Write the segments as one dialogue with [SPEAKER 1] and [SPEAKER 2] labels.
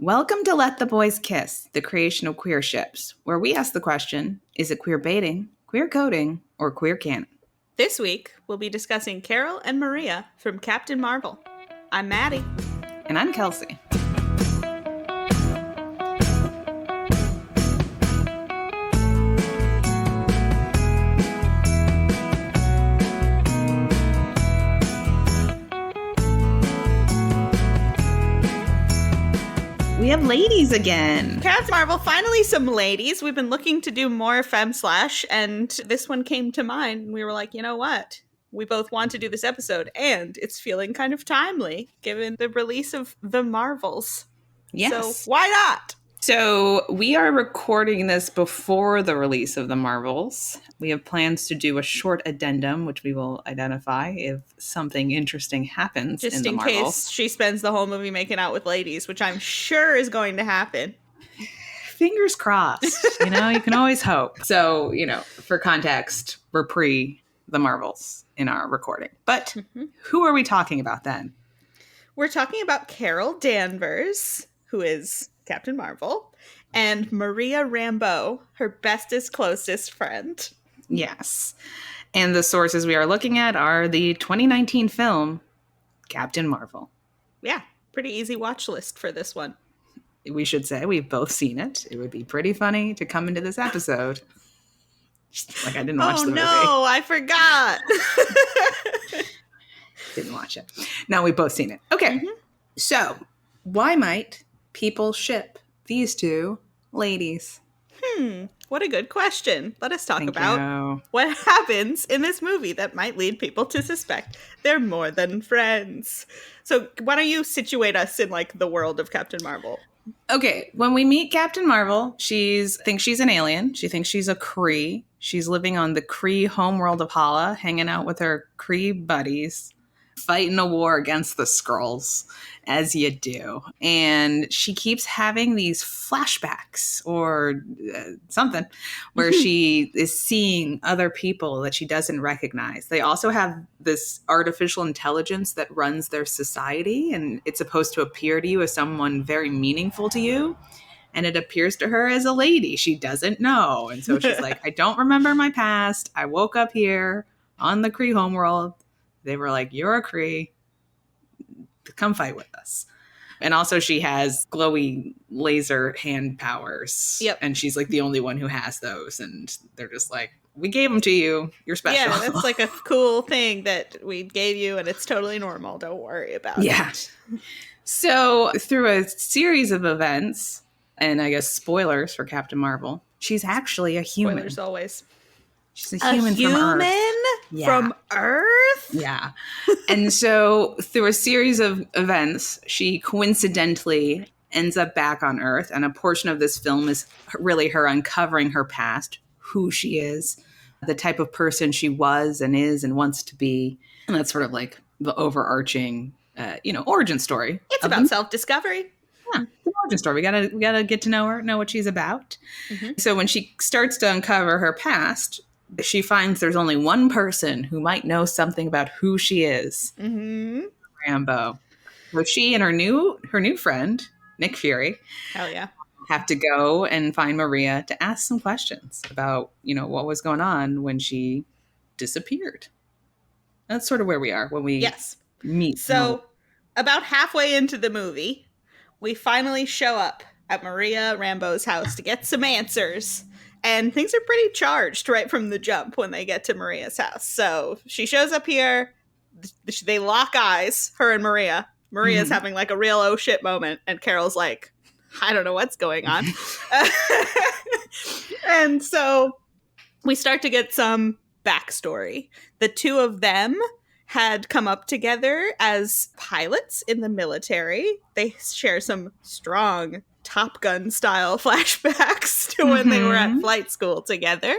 [SPEAKER 1] Welcome to Let the Boys Kiss, the creation of queer ships, where we ask the question, is it queer baiting, queer coding, or queer canon?
[SPEAKER 2] This week, we'll be discussing Carol and Maria from Captain Marvel. I'm Maddie.
[SPEAKER 1] And I'm Kelsey. We have ladies again.
[SPEAKER 2] Captain Marvel, finally some ladies. We've been looking to do more Fem/, and this one came to mind. And we were like, you know what? We both want to do this episode, and it's feeling kind of timely, given the release of The Marvels.
[SPEAKER 1] Yes.
[SPEAKER 2] So why not?
[SPEAKER 1] So we are recording this before the release of The Marvels. We have plans to do a short addendum, which we will identify if something interesting happens
[SPEAKER 2] Just
[SPEAKER 1] in The
[SPEAKER 2] in
[SPEAKER 1] Marvels.
[SPEAKER 2] case she spends the whole movie making out with ladies, which I'm sure is going to happen.
[SPEAKER 1] Fingers crossed. You can always hope. So, for context, we're pre The Marvels in our recording. But who are we talking about then?
[SPEAKER 2] We're talking about Carol Danvers, who is Captain Marvel, and Maria Rambeau, her bestest, closest friend.
[SPEAKER 1] Yes. And the sources we are looking at are the 2019 film, Captain Marvel.
[SPEAKER 2] Yeah, pretty easy watch list for this one.
[SPEAKER 1] We should say we've both seen it. It would be pretty funny to come into this episode like I didn't watch the movie.
[SPEAKER 2] Oh no, I forgot.
[SPEAKER 1] Didn't watch it. Now we've both seen it. Okay. So, why might people ship these two ladies?
[SPEAKER 2] What a good question. Let us talk
[SPEAKER 1] Thank
[SPEAKER 2] about
[SPEAKER 1] you.
[SPEAKER 2] what happens in this movie that might lead people to suspect they're more than friends. So why don't you situate us in the world of Captain Marvel?
[SPEAKER 1] Okay, when we meet Captain Marvel, she thinks she's an alien. She thinks she's a Kree. She's living on the Kree homeworld of Hala, hanging out with her Kree buddies, fighting a war against the Skrulls, as you do. And she keeps having these flashbacks or something where she is seeing other people that she doesn't recognize. They also have this artificial intelligence that runs their society, and it's supposed to appear to you as someone very meaningful to you. And it appears to her as a lady she doesn't know. And so she's like, I don't remember my past. I woke up here on the Kree homeworld. They were like, you're a Kree. Come fight with us. And also she has glowy laser hand powers.
[SPEAKER 2] Yep.
[SPEAKER 1] And she's like the only one who has those. And they're just like, we gave them to you. You're special.
[SPEAKER 2] Yeah, that's like a cool thing that we gave you, and it's totally normal. Don't worry about it.
[SPEAKER 1] So through a series of events, and I guess spoilers for Captain Marvel, she's actually a human.
[SPEAKER 2] Spoilers always.
[SPEAKER 1] She's a human from Earth.
[SPEAKER 2] From Earth?
[SPEAKER 1] Yeah. And so through a series of events, she coincidentally ends up back on Earth. And a portion of this film is really her uncovering her past, who she is, the type of person she was and is and wants to be. And that's sort of like the overarching, origin story.
[SPEAKER 2] It's about self-discovery.
[SPEAKER 1] Yeah, the origin story. We gotta get to know her, know what she's about. So when she starts to uncover her past, she finds there's only one person who might know something about who she is. Rambeau. So she and her new friend, Nick Fury,
[SPEAKER 2] hell yeah,
[SPEAKER 1] have to go and find Maria to ask some questions about, what was going on when she disappeared. That's sort of where we are when we meet.
[SPEAKER 2] So about halfway into the movie, we finally show up at Maria Rambeau's house to get some answers. And things are pretty charged right from the jump when they get to Maria's house. So she shows up here. They lock eyes, her and Maria. Maria's having a real oh shit moment. And Carol's like, I don't know what's going on. And so we start to get some backstory. The two of them had come up together as pilots in the military. They share some strong Top Gun style flashbacks to when they were at flight school together.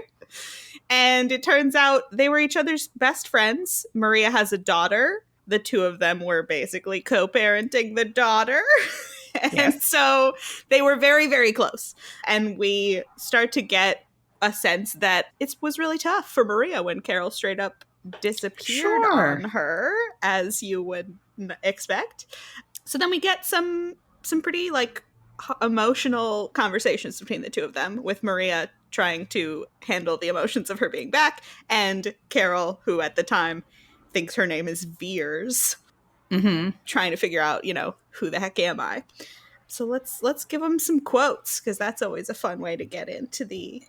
[SPEAKER 2] And it turns out they were each other's best friends. Maria has a daughter. The two of them were basically co-parenting the daughter. And so they were very, very close. And we start to get a sense that it was really tough for Maria when Carol straight up disappeared on her, as you would expect. So then we get some pretty emotional conversations between the two of them, with Maria trying to handle the emotions of her being back, and Carol, who at the time thinks her name is Veers, trying to figure out, who the heck am I? So let's give them some quotes, because that's always a fun way to get into the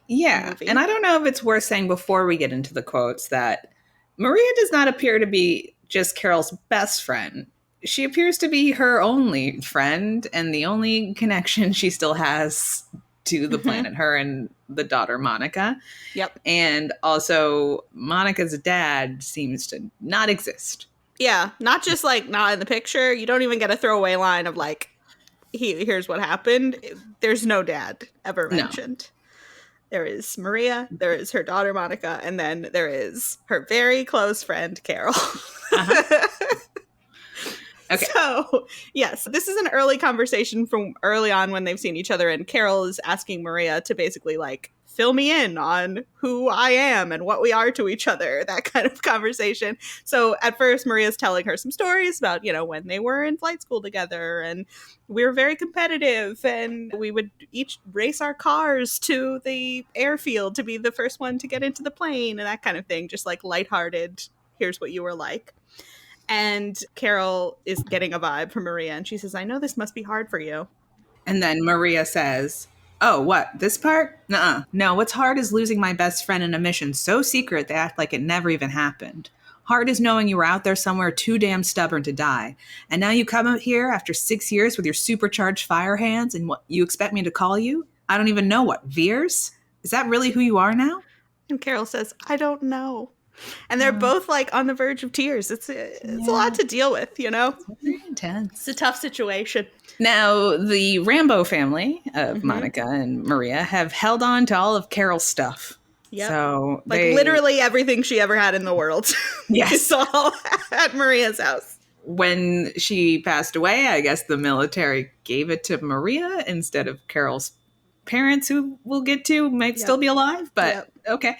[SPEAKER 1] Yeah.
[SPEAKER 2] movie.
[SPEAKER 1] And I don't know if it's worth saying before we get into the quotes that Maria does not appear to be just Carol's best friend. She appears to be her only friend and the only connection she still has to the planet, her and the daughter, Monica.
[SPEAKER 2] Yep.
[SPEAKER 1] And also, Monica's dad seems to not exist.
[SPEAKER 2] Yeah, not just like not in the picture. You don't even get a throwaway line of like, here's what happened. There's no dad ever mentioned. No. There is Maria, there is her daughter Monica, and then there is her very close friend Carol. Okay. So, yes, this is an early conversation from early on when they've seen each other, and Carol is asking Maria to basically like fill me in on who I am and what we are to each other, that kind of conversation. So at first, Maria's telling her some stories about, when they were in flight school together, and we were very competitive, and we would each race our cars to the airfield to be the first one to get into the plane and that kind of thing. Just like lighthearted, here's what you were like. And Carol is getting a vibe from Maria, and she says, I know this must be hard for you.
[SPEAKER 1] And then Maria says, oh, what, this part? Nuh-uh. No, what's hard is losing my best friend in a mission so secret they act like it never even happened. Hard is knowing you were out there somewhere too damn stubborn to die. And now you come out here after 6 years with your supercharged fire hands, and what you expect me to call you? I don't even know what, Veers? Is that really who you are now?
[SPEAKER 2] And Carol says, I don't know. And they're both like on the verge of tears. It's a lot to deal with,
[SPEAKER 1] It's very intense.
[SPEAKER 2] It's a tough situation.
[SPEAKER 1] Now, the Rambeau family of Monica and Maria have held on to all of Carol's stuff.
[SPEAKER 2] Yeah.
[SPEAKER 1] So
[SPEAKER 2] literally everything she ever had in the world.
[SPEAKER 1] Yes.
[SPEAKER 2] It's all at Maria's house.
[SPEAKER 1] When she passed away, I guess the military gave it to Maria instead of Carol's parents, who we'll get to might still be alive, but okay.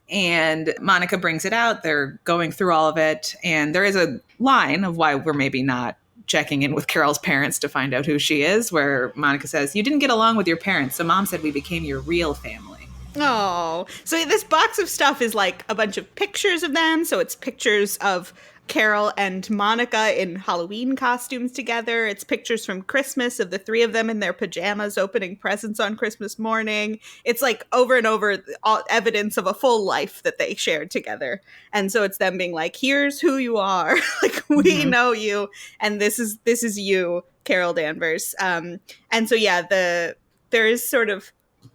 [SPEAKER 1] And Monica brings it out. They're going through all of it. And there is a line of why we're maybe not checking in with Carol's parents to find out who she is, where Monica says, you didn't get along with your parents, so Mom said we became your real family.
[SPEAKER 2] Oh, so this box of stuff is like a bunch of pictures of them. So it's pictures of Carol and Monica in Halloween costumes together. It's pictures from Christmas of the three of them in their pajamas opening presents on Christmas morning. It's like over and over all evidence of a full life that they shared together. And so it's them being like, here's who you are. Like, we know you. And this is you, Carol Danvers. And so, yeah, there is sort of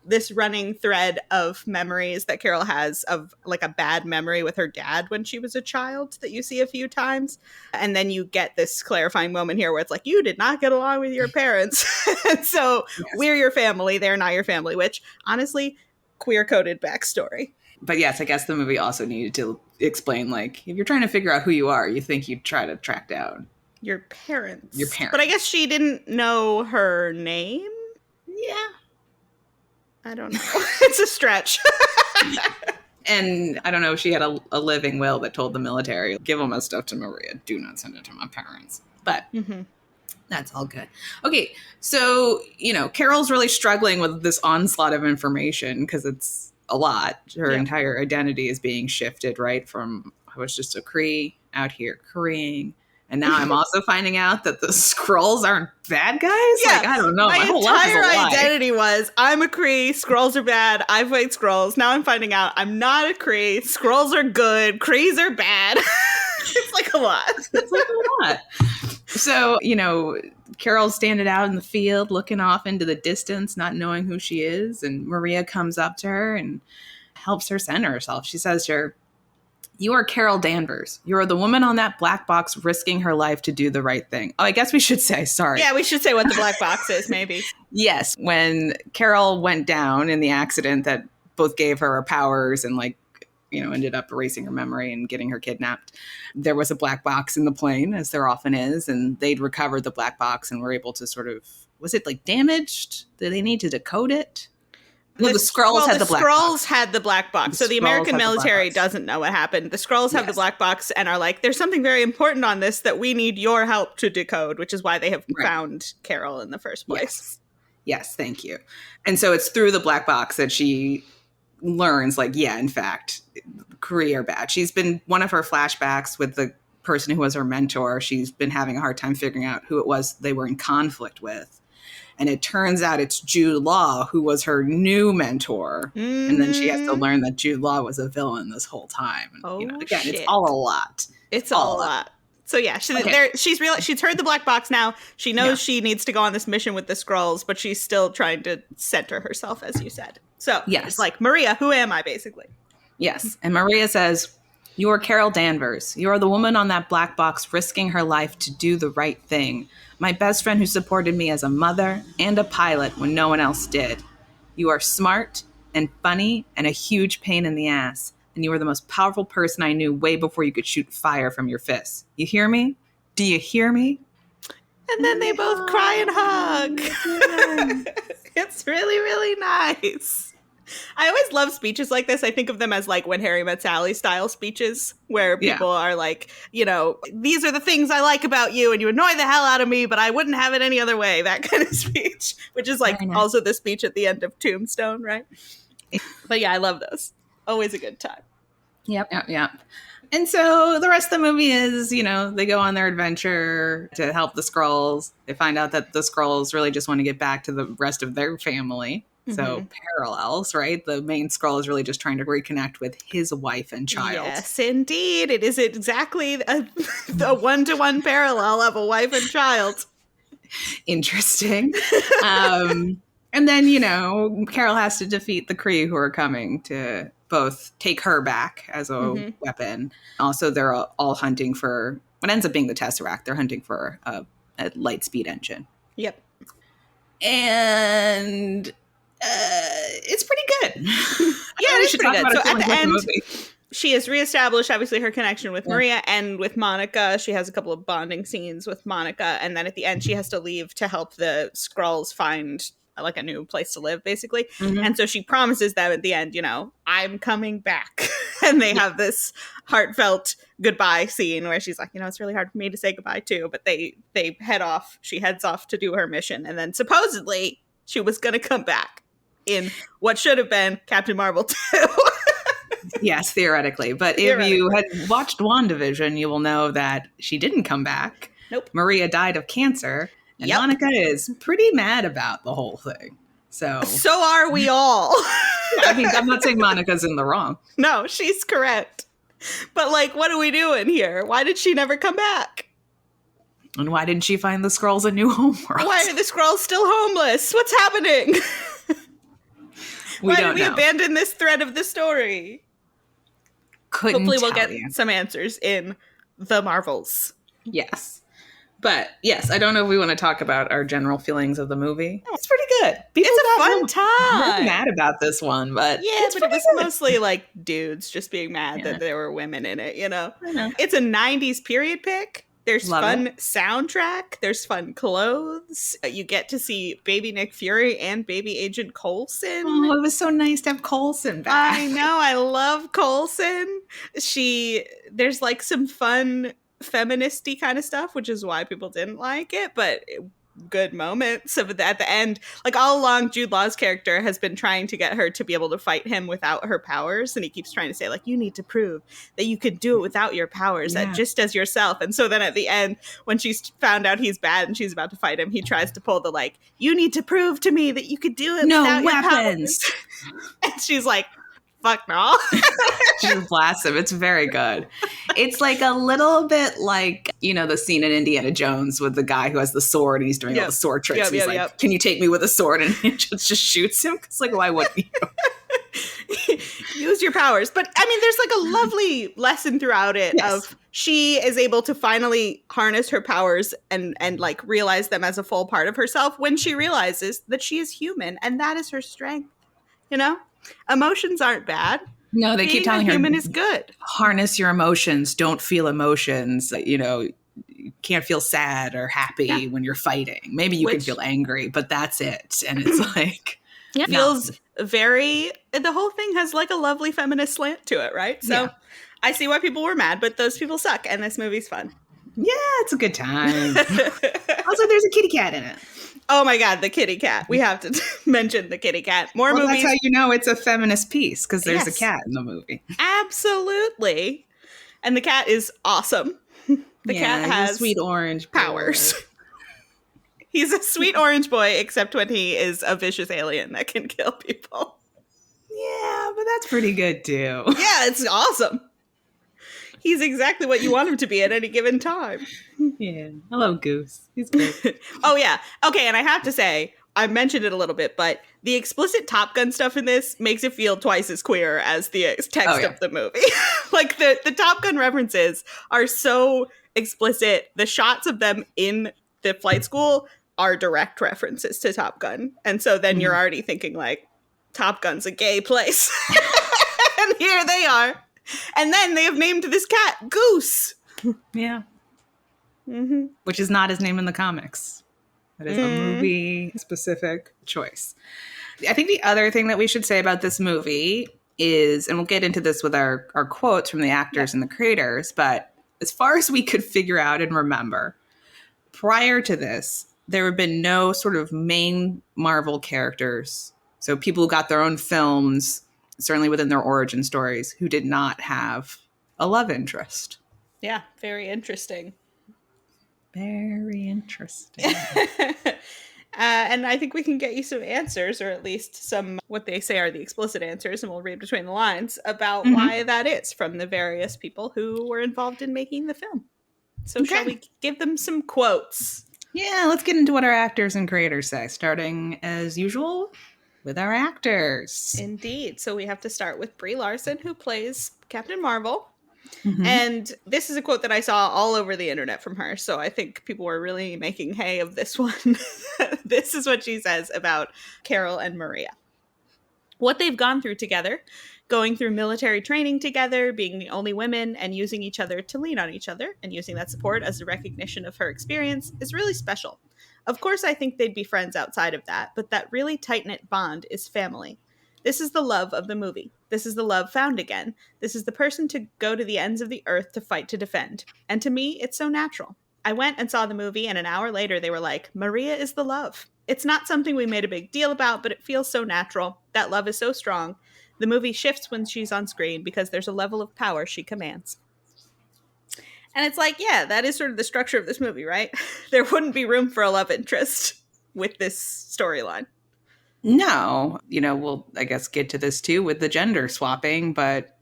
[SPEAKER 2] this running thread of memories that Carol has of like a bad memory with her dad when she was a child that you see a few times. And then you get this clarifying moment here where it's like, you did not get along with your parents. And so we're your family. They're not your family, which honestly, queer coded backstory.
[SPEAKER 1] But yes, I guess the movie also needed to explain, like, if you're trying to figure out who you are, you think you'd try to track down
[SPEAKER 2] your parents.
[SPEAKER 1] But
[SPEAKER 2] I guess she didn't know her name.
[SPEAKER 1] Yeah.
[SPEAKER 2] I don't know. It's a stretch.
[SPEAKER 1] And I don't know if she had a living will that told the military, give all my stuff to Maria. Do not send it to my parents. But that's all good. Okay, so, Carol's really struggling with this onslaught of information because it's a lot. Her entire identity is being shifted, right? From I was just a Cree out here Koreing. And now I'm also finding out that the Skrulls aren't bad guys?
[SPEAKER 2] Yeah.
[SPEAKER 1] Like, I don't know.
[SPEAKER 2] My
[SPEAKER 1] whole life is a
[SPEAKER 2] entire
[SPEAKER 1] lie.
[SPEAKER 2] identity was, I'm a Cree, Skrulls are bad, I fight Skrulls. Now I'm finding out I'm not a Cree, Skrulls are good, Krees are bad. It's like a lot.
[SPEAKER 1] It's like a lot. So, Carol's standing out in the field, looking off into the distance, not knowing who she is. And Maria comes up to her and helps her center herself. She says to her, you are Carol Danvers. You are the woman on that black box risking her life to do the right thing. Oh, I guess we should say, sorry.
[SPEAKER 2] Yeah, we should say what the black box is, maybe.
[SPEAKER 1] Yes. When Carol went down in the accident that both gave her her powers and ended up erasing her memory and getting her kidnapped, there was a black box in the plane, as there often is. And they'd recovered the black box and were able to sort of, was it like damaged? Did they need to decode it? No, the Skrulls had the black box.
[SPEAKER 2] Had the black box. So the American military doesn't know what happened. The Skrulls have the black box and are like, there's something very important on this that we need your help to decode, which is why they have found Carol in the first place.
[SPEAKER 1] Yes, thank you. And so it's through the black box that she learns, like, yeah, in fact, Kree are bad. She's been, one of her flashbacks with the person who was her mentor, she's been having a hard time figuring out who it was they were in conflict with. And it turns out it's Jude Law, who was her new mentor. Mm-hmm. And then she has to learn that Jude Law was a villain this whole time. And, again, it's all a lot.
[SPEAKER 2] It's all a lot. So yeah, she's heard the black box now. She knows she needs to go on this mission with the Skrulls, but she's still trying to center herself, as you said. So it's like, Maria, who am I, basically?
[SPEAKER 1] Yes. And Maria says, you are Carol Danvers. You are the woman on that black box risking her life to do the right thing. My best friend who supported me as a mother and a pilot when no one else did. You are smart and funny and a huge pain in the ass. And you were the most powerful person I knew way before you could shoot fire from your fists. You hear me? Do you hear me?
[SPEAKER 2] And then they both cry and hug. It's really, really nice. I always love speeches like this. I think of them as like When Harry Met Sally style speeches where people are like, these are the things I like about you and you annoy the hell out of me, but I wouldn't have it any other way. That kind of speech, which is like also the speech at the end of Tombstone, right? But yeah, I love those. Always a good time.
[SPEAKER 1] Yep. And so the rest of the movie is, they go on their adventure to help the Skrulls. They find out that the Skrulls really just want to get back to the rest of their family. So parallels, right? The main Skrull is really just trying to reconnect with his wife and child.
[SPEAKER 2] Yes, indeed. It is exactly the one-to-one parallel of a wife and child.
[SPEAKER 1] Interesting. And then, Carol has to defeat the Kree who are coming to both take her back as a weapon. Also, they're all hunting for what ends up being the Tesseract. They're hunting for a light speed engine.
[SPEAKER 2] Yep.
[SPEAKER 1] And it's pretty good.
[SPEAKER 2] It's pretty good. So at the end, she has reestablished, obviously, her connection with Maria and with Monica. She has a couple of bonding scenes with Monica. And then at the end, she has to leave to help the Skrulls find like a new place to live, basically. And so she promises them at the end, I'm coming back. And they have this heartfelt goodbye scene where she's like, it's really hard for me to say goodbye too. But they head off. She heads off to do her mission. And then supposedly she was going to come back in what should have been Captain Marvel 2.
[SPEAKER 1] Yes, theoretically. But if you had watched WandaVision, you will know that she didn't come back.
[SPEAKER 2] Nope.
[SPEAKER 1] Maria died of cancer. And Monica is pretty mad about the whole thing. So
[SPEAKER 2] are we all.
[SPEAKER 1] I'm not saying Monica's in the wrong.
[SPEAKER 2] No, she's correct. But what are we doing here? Why did she never come back?
[SPEAKER 1] And why didn't she find the Skrulls a new homeworld?
[SPEAKER 2] Why are the Skrulls still homeless? What's happening? Why did we abandon this thread of the story? Hopefully we'll get some answers in the Marvels.
[SPEAKER 1] Yes. But yes, I don't know if we want to talk about our general feelings of the movie. It's pretty good.
[SPEAKER 2] It's a fun time.
[SPEAKER 1] I'm mad about this one, but
[SPEAKER 2] but it was mostly dudes just being mad that there were women in it, I know. It's a 90s period pick. There's fun soundtrack. There's fun clothes. You get to see baby Nick Fury and baby Agent Coulson.
[SPEAKER 1] Oh, it was so nice to have Coulson back.
[SPEAKER 2] I know. I love Coulson. There's some fun feministy kind of stuff, which is why people didn't like it, but good moments at the end. All along, Jude Law's character has been trying to get her to be able to fight him without her powers, and he keeps trying to say you need to prove that you could do it without your powers, that just as yourself. And so then at the end, when she's found out he's bad and she's about to fight him, he tries to pull the you need to prove to me that you could do it without
[SPEAKER 1] weapons.
[SPEAKER 2] Your powers. And she's like, fuck no.
[SPEAKER 1] She blasts him. It's very good. It's a little bit the scene in Indiana Jones with the guy who has the sword and he's doing all the sword tricks. And he's like, can you take me with a sword? And he just shoots him. It's why wouldn't you?
[SPEAKER 2] Use your powers. But there's a lovely lesson throughout it of she is able to finally harness her powers and realize them as a full part of herself when she realizes that she is human and that is her strength. Emotions aren't bad.
[SPEAKER 1] No, they keep telling her
[SPEAKER 2] human is good.
[SPEAKER 1] Harness your emotions. Don't feel emotions. You can't feel sad or happy when you're fighting. Maybe you can feel angry, but that's it. And it's
[SPEAKER 2] the whole thing has like a lovely feminist slant to it, right? So
[SPEAKER 1] Yeah.
[SPEAKER 2] I see why people were mad, but those people suck, and this movie's fun.
[SPEAKER 1] Yeah, it's a good time. Also, there's a kitty cat in it.
[SPEAKER 2] Oh my god, the kitty cat. We have to mention the kitty cat. More movies.
[SPEAKER 1] That's how you know it's a feminist piece, because there's
[SPEAKER 2] Yes.
[SPEAKER 1] a cat in the movie.
[SPEAKER 2] Absolutely. And the cat is awesome. The cat has
[SPEAKER 1] a sweet orange
[SPEAKER 2] powers. He's a sweet orange boy, except when he is a vicious alien that can kill people.
[SPEAKER 1] Yeah, but that's pretty good too.
[SPEAKER 2] Yeah, it's awesome. He's exactly what you want him to be at any given time.
[SPEAKER 1] Yeah. I love Goose. He's great.
[SPEAKER 2] Oh, yeah. Okay, and I have to say, I mentioned it a little bit, but the explicit Top Gun stuff in this makes it feel twice as queer as the text of the movie. Like, the Top Gun references are so explicit. The shots of them in the flight school are direct references to Top Gun. And so then you're already thinking, like, Top Gun's a gay place. And here they are. And then they have named this cat Goose.
[SPEAKER 1] Yeah. Mm-hmm. Which is not his name in the comics. It is a movie-specific choice. I think the other thing that we should say about this movie is, and we'll get into this with our quotes from the actors and the creators, but as far as we could figure out and remember, prior to this, there have been no sort of main Marvel characters. So people who got their own films, certainly within their origin stories, who did not have a love interest.
[SPEAKER 2] Yeah, very interesting.
[SPEAKER 1] Very interesting.
[SPEAKER 2] And I think we can get you some answers, or at least some what they say are the explicit answers, and we'll read between the lines about why that is from the various people who were involved in making the film. So shall we give them some quotes?
[SPEAKER 1] Yeah, let's get into what our actors and creators say, starting as usual with our actors.
[SPEAKER 2] Indeed. So we have to start with Brie Larson, who plays Captain Marvel. And this is a quote that I saw all over the internet from her. So I think people were really making hay of this one. This is what she says about Carol and Maria. What they've gone through together, going through military training together, being the only women, and using each other to lean on each other, and using that support as a recognition of her experience is really special. Of course, I think they'd be friends outside of that, but that really tight-knit bond is family. This is the love of the movie. This is the love found again. This is the person to go to the ends of the earth to fight to defend. And to me, it's so natural. I went and saw the movie, and an hour later they were like, Maria is the love. It's not something we made a big deal about, but it feels so natural. That love is so strong. The movie shifts when she's on screen because there's a level of power she commands. And it's like, yeah, that is sort of the structure of this movie, right? There wouldn't be room for a love interest with this storyline.
[SPEAKER 1] No, we'll, I guess, get to this too with the gender swapping, but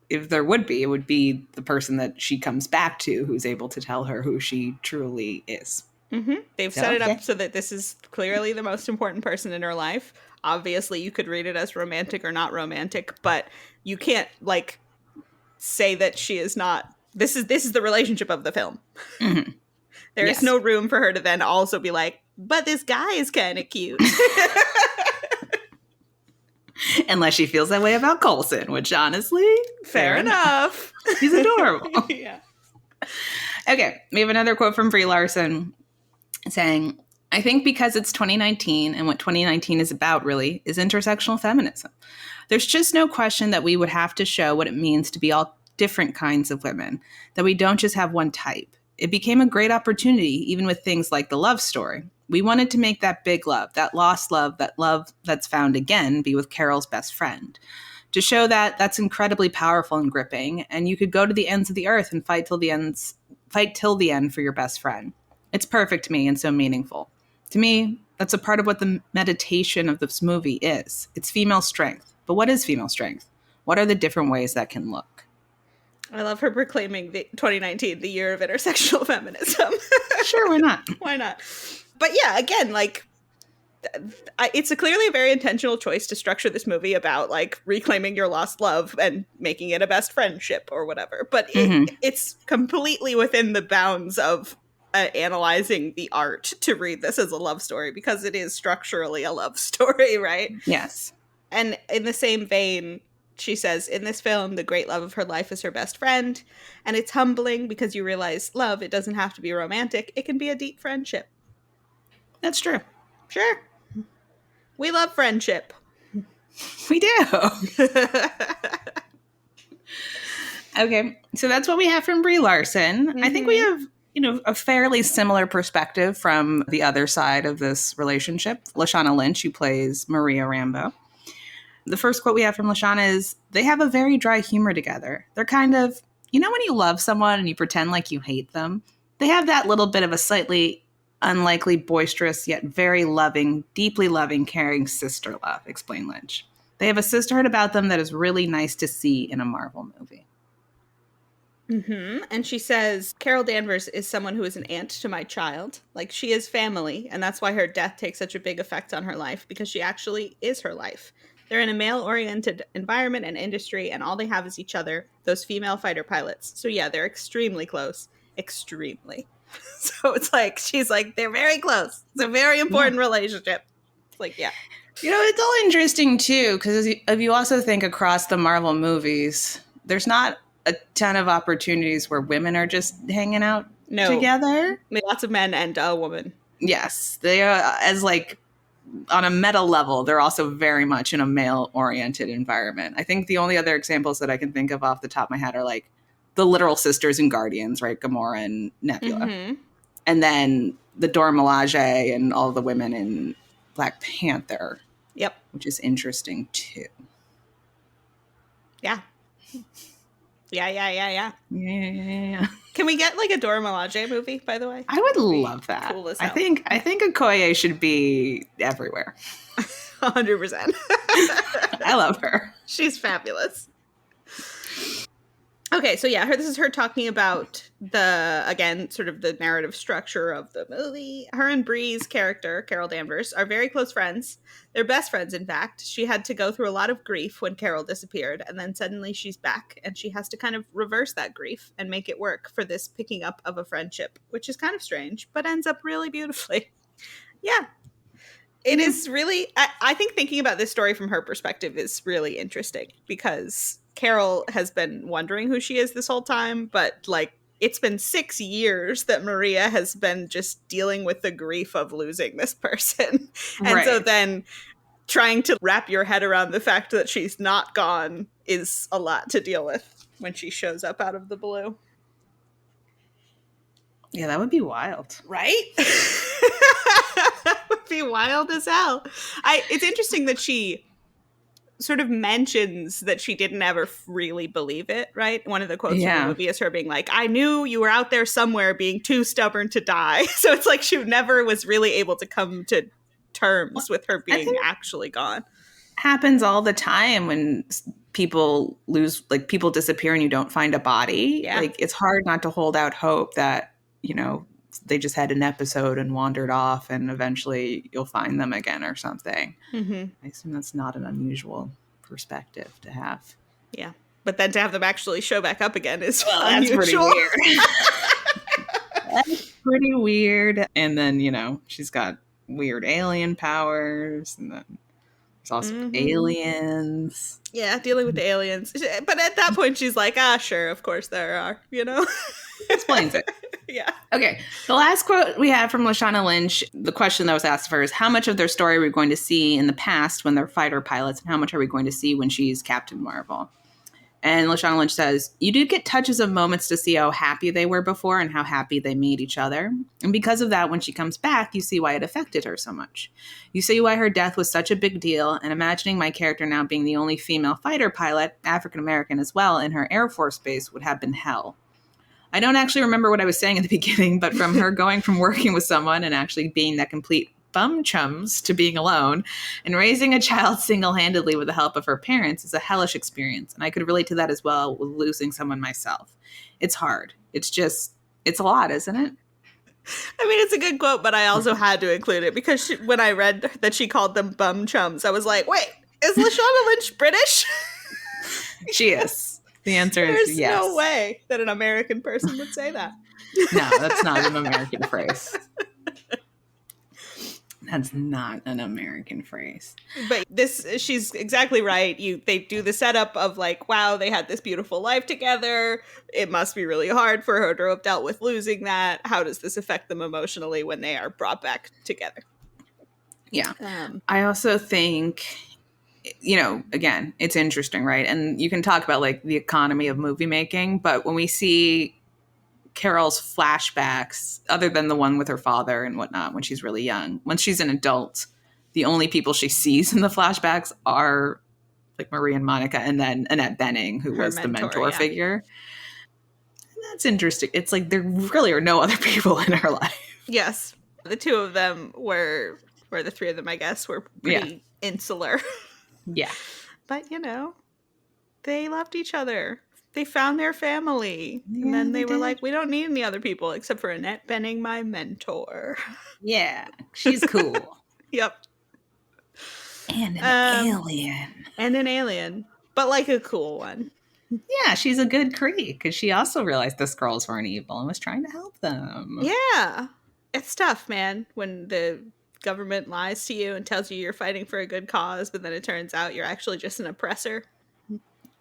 [SPEAKER 1] if there would be, it would be the person that she comes back to who's able to tell her who she truly is.
[SPEAKER 2] They've set it up so that this is clearly the most important person in her life. Obviously, you could read it as romantic or not romantic, but you can't, say that she is not. This is the relationship of the film. There is no room for her to then also be like, but this guy is kind of cute.
[SPEAKER 1] Unless she feels that way about Coulson, which honestly,
[SPEAKER 2] fair enough.
[SPEAKER 1] He's adorable.
[SPEAKER 2] Yeah.
[SPEAKER 1] Okay, we have another quote from Brie Larson saying, I think because it's 2019 and what 2019 is about really is intersectional feminism. There's just no question that we would have to show what it means to be all different kinds of women, that we don't just have one type. It became a great opportunity, even with things like the love story. We wanted to make that big love, that lost love, that love that's found again, be with Carol's best friend. To show that that's incredibly powerful and gripping, and you could go to the ends of the earth and fight till the end for your best friend. It's perfect to me and so meaningful. To me, that's a part of what the meditation of this movie is. It's female strength. But what is female strength? What are the different ways that can look?
[SPEAKER 2] I love her proclaiming the 2019, the year of intersectional feminism.
[SPEAKER 1] Sure, why not?
[SPEAKER 2] Why not? But yeah, again, it's clearly a very intentional choice to structure this movie about reclaiming your lost love and making it a best friendship or whatever. But it's completely within the bounds of analyzing the art to read this as a love story, because it is structurally a love story, right?
[SPEAKER 1] Yes.
[SPEAKER 2] And in the same vein, she says, in this film, the great love of her life is her best friend. And it's humbling because you realize love, it doesn't have to be romantic. It can be a deep friendship.
[SPEAKER 1] That's true.
[SPEAKER 2] Sure. We love friendship.
[SPEAKER 1] We do. Okay, so that's what we have from Brie Larson. Mm-hmm. I think we have, a fairly similar perspective from the other side of this relationship. Lashana Lynch, who plays Maria Rambeau. The first quote we have from Lashana is, they have a very dry humor together. They're kind of, when you love someone and you pretend like you hate them, they have that little bit of a slightly unlikely, boisterous, yet very loving, deeply loving, caring sister love, explained Lynch. They have a sisterhood about them that is really nice to see in a Marvel movie.
[SPEAKER 2] Mm-hmm. And she says, Carol Danvers is someone who is an aunt to my child. Like, she is family, and that's why her death takes such a big effect on her life, because she actually is her life. They're in a male-oriented environment and industry, and all they have is each other, those female fighter pilots. So yeah, they're extremely close. Extremely. So it's like, she's like, they're very close. It's a very important relationship. It's like, yeah.
[SPEAKER 1] It's all interesting, too, because if you also think across the Marvel movies, there's not a ton of opportunities where women are just hanging out together.
[SPEAKER 2] I mean, lots of men and a woman.
[SPEAKER 1] Yes. They are, as like, on a meta level, they're also very much in a male-oriented environment. I think the only other examples that I can think of off the top of my head are like the literal sisters in Guardians, right? Gamora and Nebula. Mm-hmm. And then the Dora Milaje and all the women in Black Panther.
[SPEAKER 2] Yep.
[SPEAKER 1] Which is interesting, too.
[SPEAKER 2] Yeah. Yeah.
[SPEAKER 1] Yeah.
[SPEAKER 2] Can we get like a Dora Milaje movie, by the way?
[SPEAKER 1] I would love that. Cool as hell. I think Okoye should be everywhere.
[SPEAKER 2] 100%.
[SPEAKER 1] I love her.
[SPEAKER 2] She's fabulous. Okay, so yeah, this is her talking about sort of the narrative structure of the movie. Her and Brie's character, Carol Danvers, are very close friends. They're best friends, in fact. She had to go through a lot of grief when Carol disappeared, and then suddenly she's back, and she has to kind of reverse that grief and make it work for this picking up of a friendship, which is kind of strange, but ends up really beautifully. Yeah. It is really, I think thinking about this story from her perspective is really interesting, because Carol has been wondering who she is this whole time, but like, it's been 6 years that Maria has been just dealing with the grief of losing this person. And so then trying to wrap your head around the fact that she's not gone is a lot to deal with when she shows up out of the blue.
[SPEAKER 1] Yeah, that would be wild.
[SPEAKER 2] Right? That would be wild as hell. It's interesting that she sort of mentions that she didn't ever really believe it, right? One of the quotes from the movie is her being like, I knew you were out there somewhere being too stubborn to die. So it's like she never was really able to come to terms with her being actually gone.
[SPEAKER 1] Happens all the time when people lose, like people disappear and you don't find a body. Yeah. Like it's hard not to hold out hope that, they just had an episode and wandered off and eventually you'll find them again or something. Mm-hmm. I assume that's not an unusual perspective to have.
[SPEAKER 2] Yeah. But then to have them actually show back up again is
[SPEAKER 1] unusual. That's pretty weird. That's pretty weird. And then, she's got weird alien powers, and then there's also aliens.
[SPEAKER 2] Yeah, dealing with the aliens. But at that point, she's like, sure, of course there are,
[SPEAKER 1] Explains it.
[SPEAKER 2] Yeah.
[SPEAKER 1] Okay. The last quote we have from Lashana Lynch, the question that was asked of her is, how much of their story are we going to see in the past when they're fighter pilots, and how much are we going to see when she's Captain Marvel? And Lashana Lynch says, you do get touches of moments to see how happy they were before and how happy they made each other. And because of that, when she comes back, you see why it affected her so much. You see why her death was such a big deal. And imagining my character now being the only female fighter pilot, African-American as well, in her Air Force base would have been hell. I don't actually remember what I was saying at the beginning, but from her going from working with someone and actually being that complete bum chums to being alone, and raising a child single-handedly with the help of her parents is a hellish experience. And I could relate to that as well with losing someone myself. It's hard. It's a lot, isn't it?
[SPEAKER 2] I mean, it's a good quote, but I also had to include it because when I read that she called them bum chums, I was like, wait, is Lashana Lynch British?
[SPEAKER 1] She is. The answer is yes.
[SPEAKER 2] There's no way that an American person would say that.
[SPEAKER 1] No, that's not an American phrase. That's not an American phrase.
[SPEAKER 2] But she's exactly right. They do the setup of like, wow, they had this beautiful life together. It must be really hard for her to have dealt with losing that. How does this affect them emotionally when they are brought back together?
[SPEAKER 1] Yeah. I also think again, it's interesting, right? And you can talk about like the economy of movie making, but when we see Carol's flashbacks, other than the one with her father and whatnot when she's really young, when she's an adult, the only people she sees in the flashbacks are like Marie and Monica, and then Annette Bening, who
[SPEAKER 2] Her
[SPEAKER 1] was the mentor
[SPEAKER 2] yeah.
[SPEAKER 1] figure. And that's interesting. It's like there really are no other people in her life.
[SPEAKER 2] Yes. The two of them were the three of them, I guess, were pretty insular.
[SPEAKER 1] Yeah.
[SPEAKER 2] But, they loved each other. They found their family.
[SPEAKER 1] Yeah,
[SPEAKER 2] and then they were
[SPEAKER 1] did.
[SPEAKER 2] like, we don't need any other people except for Annette Bening, my mentor.
[SPEAKER 1] Yeah. She's cool.
[SPEAKER 2] Yep.
[SPEAKER 1] And an alien.
[SPEAKER 2] And an alien. But like a cool one.
[SPEAKER 1] Yeah, she's a good Cree because she also realized the Skrulls weren't evil and was trying to help them.
[SPEAKER 2] Yeah. It's tough, man, when the government lies to you and tells you you're fighting for a good cause, but then it turns out you're actually just an oppressor.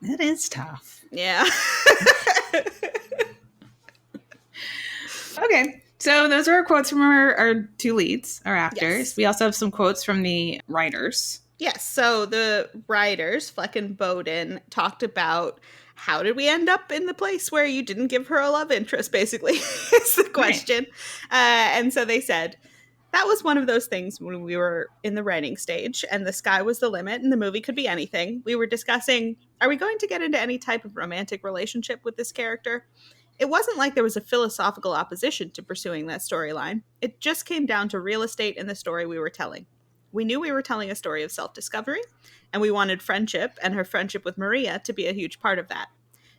[SPEAKER 1] It is tough.
[SPEAKER 2] Yeah.
[SPEAKER 1] Okay, so those are our quotes from our two leads, our actors.
[SPEAKER 2] Yes.
[SPEAKER 1] We also have some quotes from the writers.
[SPEAKER 2] Yes, so the writers, Fleck and Bowden, talked about how did we end up in the place where you didn't give her a love interest, basically, is the question. Right. And so they said, that was one of those things when we were in the writing stage and the sky was the limit and the movie could be anything. We were discussing, are we going to get into any type of romantic relationship with this character? It wasn't like there was a philosophical opposition to pursuing that storyline. It just came down to real estate in the story we were telling. We knew we were telling a story of self-discovery, and we wanted friendship and her friendship with Maria to be a huge part of that.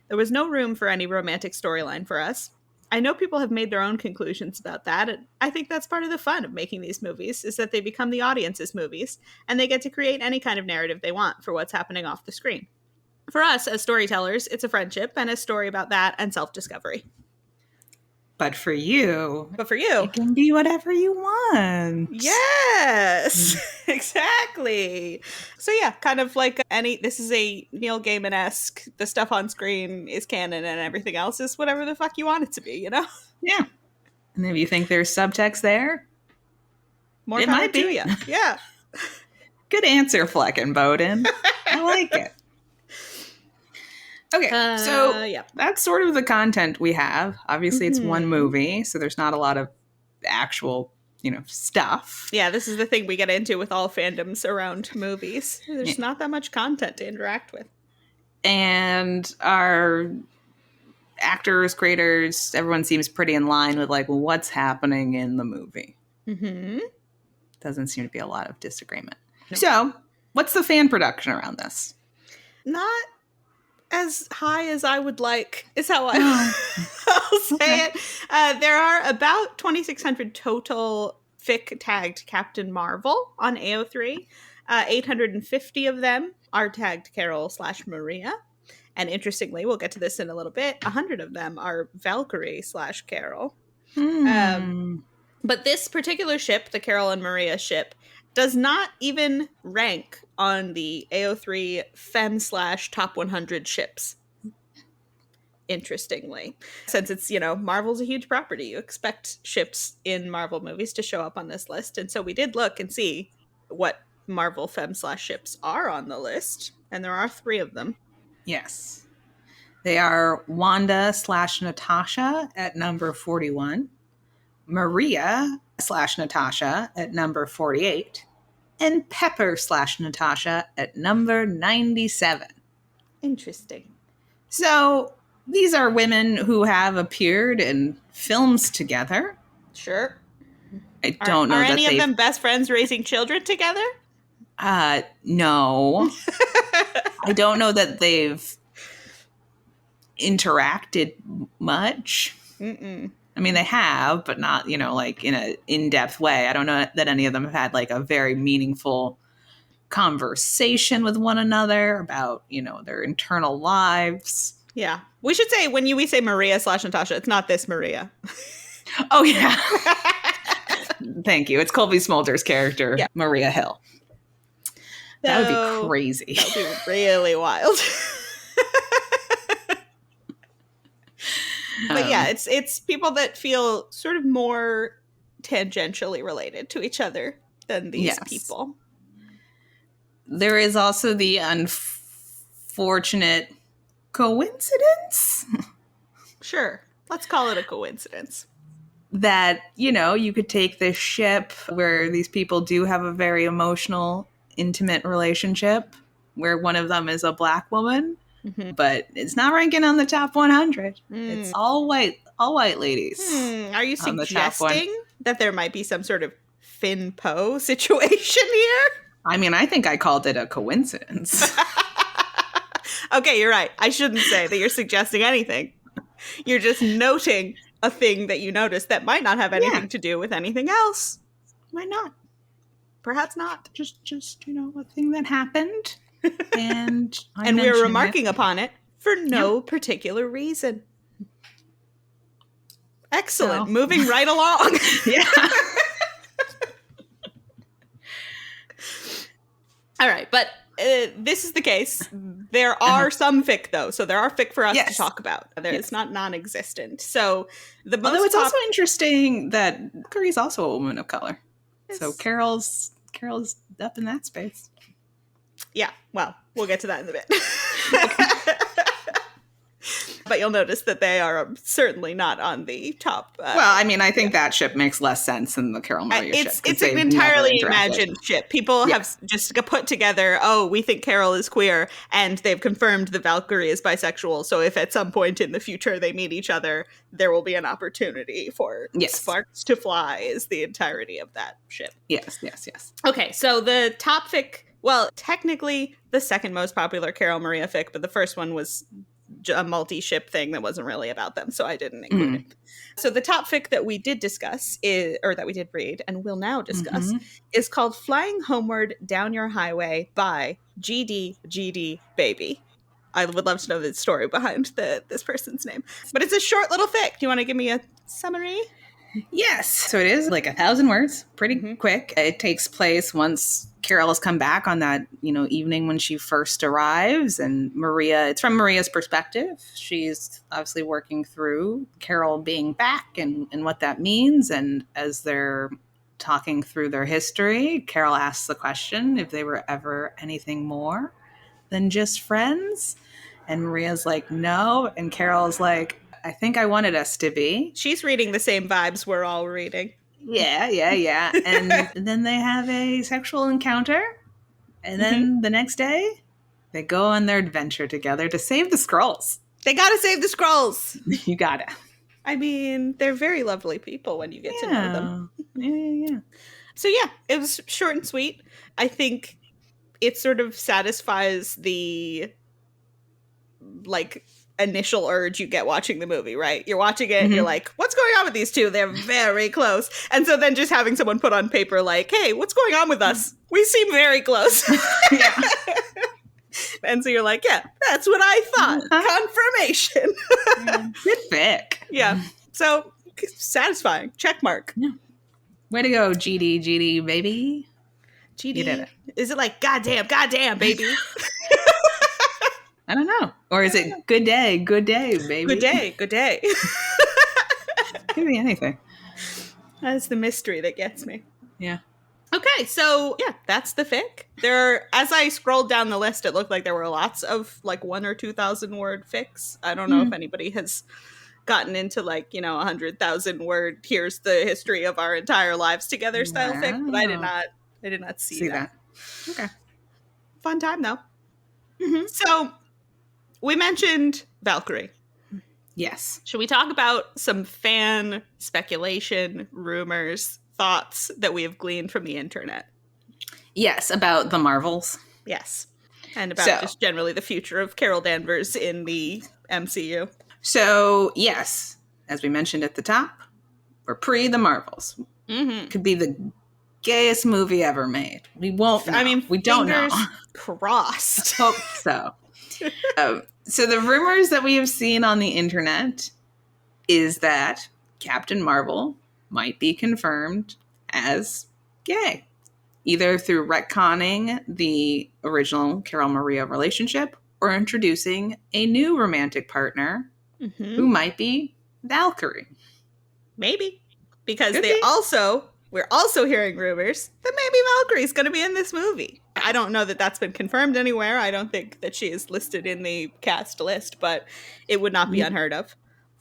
[SPEAKER 2] There was no room for any romantic storyline for us. I know people have made their own conclusions about that, and I think that's part of the fun of making these movies, is that they become the audience's movies, and they get to create any kind of narrative they want for what's happening off the screen. For us, as storytellers, it's a friendship and a story about that and self-discovery.
[SPEAKER 1] But for you,
[SPEAKER 2] it
[SPEAKER 1] can be whatever you want.
[SPEAKER 2] Yes, exactly. So yeah, kind of like this is a Neil Gaiman-esque, the stuff on screen is canon and everything else is whatever the fuck you want it to be,
[SPEAKER 1] Yeah. And if you think there's subtext there,
[SPEAKER 2] more it might be. You. Yeah.
[SPEAKER 1] Good answer, Fleck and Bowden. I like it. Okay, so that's sort of the content we have. Obviously, it's one movie, so there's not a lot of actual, stuff.
[SPEAKER 2] Yeah, this is the thing we get into with all fandoms around movies. There's not that much content to interact with.
[SPEAKER 1] And our actors, creators, everyone seems pretty in line with what's happening in the movie.
[SPEAKER 2] Mm-hmm.
[SPEAKER 1] Doesn't seem to be a lot of disagreement. Nope. So, what's the fan production around this?
[SPEAKER 2] Not as high as I would like, is how I'll say it. There are about 2,600 total fic tagged Captain Marvel on AO3. 850 of them are tagged Carol/Maria. And interestingly, we'll get to this in a little bit, 100 of them are Valkyrie/Carol. But this particular ship, the Carol and Maria ship, does not even rank on the AO3 Femme/Top 100 ships. Interestingly. Since it's, Marvel's a huge property, you expect ships in Marvel movies to show up on this list. And so we did look and see what Marvel Femme/ships are on the list. And there are 3 of them.
[SPEAKER 1] Yes. They are Wanda/Natasha at number 41. Maria/Natasha at number 48, and Pepper/Natasha at number 97.
[SPEAKER 2] Interesting.
[SPEAKER 1] So these are women who have appeared in films together.
[SPEAKER 2] Sure.
[SPEAKER 1] I don't know.
[SPEAKER 2] Are any of them best friends raising children together?
[SPEAKER 1] No. I don't know that they've interacted much.
[SPEAKER 2] Mm-mm.
[SPEAKER 1] I mean, they have, but not, in an in-depth way. I don't know that any of them have had a very meaningful conversation with one another about, their internal lives.
[SPEAKER 2] Yeah. We should say, when we say Maria/Natasha, it's not this Maria.
[SPEAKER 1] Oh, yeah. Thank you. It's Colby Smolder's character, Maria Hill. That would be crazy.
[SPEAKER 2] That would be really wild. But yeah, it's people that feel sort of more tangentially related to each other than these people.
[SPEAKER 1] There is also the unfortunate coincidence
[SPEAKER 2] Sure. Let's call it a coincidence.
[SPEAKER 1] that, you could take this ship where these people do have a very emotional, intimate relationship, where one of them is a black woman, but it's not ranking on the top 100. It's all white ladies.
[SPEAKER 2] Are you
[SPEAKER 1] on the top one.
[SPEAKER 2] suggesting that there might be some sort of Finn Poe situation here?
[SPEAKER 1] I mean, I think I called it a coincidence.
[SPEAKER 2] Okay, you're right. I shouldn't say that you're suggesting anything. You're just noting a thing that you noticed that might not have anything to do with anything else.
[SPEAKER 1] Why not?
[SPEAKER 2] Perhaps not.
[SPEAKER 1] Just a thing that happened. And
[SPEAKER 2] we're remarking upon it for no particular reason. Excellent. So. Moving right along.
[SPEAKER 1] Yeah.
[SPEAKER 2] All right, but this is the case. There are some fic, though, so there are fic for us to talk about. It's not non-existent. So
[SPEAKER 1] although it's also interesting that Curry's also a woman of color. Yes. So Carol's up in that space.
[SPEAKER 2] Yeah, well, we'll get to that in a bit. But you'll notice that they are certainly not on the top.
[SPEAKER 1] Well, I mean, I think that ship makes less sense than the Carol Maria ship.
[SPEAKER 2] It's an entirely imagined ship. People have just put together, we think Carol is queer, and they've confirmed the Valkyrie is bisexual. So if at some point in the future they meet each other, there will be an opportunity for sparks to fly is the entirety of that ship.
[SPEAKER 1] Yes.
[SPEAKER 2] Okay, so the top fic, well, technically the second most popular Carol Maria fic, but the first one was a multi-ship thing that wasn't really about them, so I didn't include it. So the top fic that we did discuss that we did read and will now discuss is called Flying Homeward Down Your Highway by GD Baby. I would love to know the story behind this person's name. But it's a short little fic. Do you want to give me a summary?
[SPEAKER 1] Yes. So it is like 1,000 words, pretty quick. It takes place once Carol has come back on that, evening when she first arrives, and it's from Maria's perspective. She's obviously working through Carol being back and what that means. And as they're talking through their history, Carol asks the question if they were ever anything more than just friends. And Maria's like, no. And Carol's like, I think I wanted us to be.
[SPEAKER 2] She's reading the same vibes we're all reading.
[SPEAKER 1] Yeah. And then they have a sexual encounter. And then the next day, they go on their adventure together to save the scrolls.
[SPEAKER 2] They gotta save the scrolls.
[SPEAKER 1] You gotta.
[SPEAKER 2] I mean, they're very lovely people when you get to know them.
[SPEAKER 1] Yeah.
[SPEAKER 2] So yeah, it was short and sweet. I think it sort of satisfies the, initial urge you get watching the movie, right? You're watching it and you're like, what's going on with these two? They're very close. And so then just having someone put on paper hey, what's going on with us? We seem very close.
[SPEAKER 1] Yeah.
[SPEAKER 2] And so you're like, yeah, that's what I thought. Confirmation.
[SPEAKER 1] Good fic.
[SPEAKER 2] Yeah. So satisfying. Check mark.
[SPEAKER 1] Yeah. Way to go, GD baby.
[SPEAKER 2] GD.
[SPEAKER 1] You did it.
[SPEAKER 2] Is it goddamn baby?
[SPEAKER 1] I don't know. Or is it good day, baby?
[SPEAKER 2] Good day.
[SPEAKER 1] Could be anything.
[SPEAKER 2] That's the mystery that gets me.
[SPEAKER 1] Yeah.
[SPEAKER 2] Okay, so yeah, that's the fic. As I scrolled down the list, it looked like there were lots of 1,000 or 2,000 word fics. I don't know if anybody has gotten into 100,000 word, here's the history of our entire lives together style fic, but I did not see that.
[SPEAKER 1] Okay.
[SPEAKER 2] Fun time though. So we mentioned Valkyrie.
[SPEAKER 1] Yes.
[SPEAKER 2] Should we talk about some fan speculation, rumors, thoughts that we have gleaned from the internet?
[SPEAKER 1] Yes, about the Marvels.
[SPEAKER 2] Yes. And about just generally the future of Carol Danvers in the MCU.
[SPEAKER 1] So, yes, as we mentioned at the top, we're pre the Marvels. Could be the gayest movie ever made. We won't know.
[SPEAKER 2] I mean,
[SPEAKER 1] we don't know.
[SPEAKER 2] Crossed.
[SPEAKER 1] Hope so. So the rumors that we have seen on the internet is that Captain Marvel might be confirmed as gay, either through retconning the original Carol Maria relationship or introducing a new romantic partner who might be Valkyrie.
[SPEAKER 2] Maybe. Because we're also hearing rumors that maybe Valkyrie's going to be in this movie. I don't know that that's been confirmed anywhere. I don't think that she is listed in the cast list, but it would not be unheard of.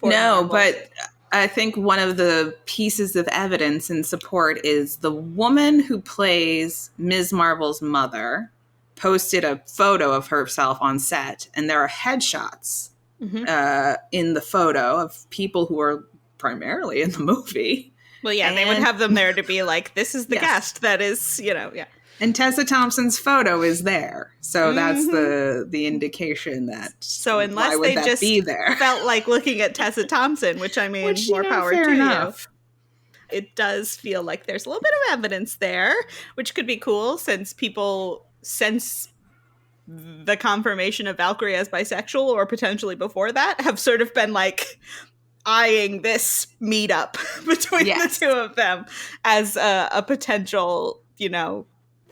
[SPEAKER 1] No, but I think one of the pieces of evidence in support is the woman who plays Ms. Marvel's mother posted a photo of herself on set, and there are headshots in the photo of people who are primarily in the movie.
[SPEAKER 2] Well, yeah, they would have them there to be like, this is the cast that is, yeah.
[SPEAKER 1] And Tessa Thompson's photo is there. So that's the indication that
[SPEAKER 2] so unless they just felt like looking at Tessa Thompson, which I mean, more power to you. It does feel like there's a little bit of evidence there, which could be cool since people sense the confirmation of Valkyrie as bisexual, or potentially before that, have sort of been like eyeing this meetup between the two of them as a potential,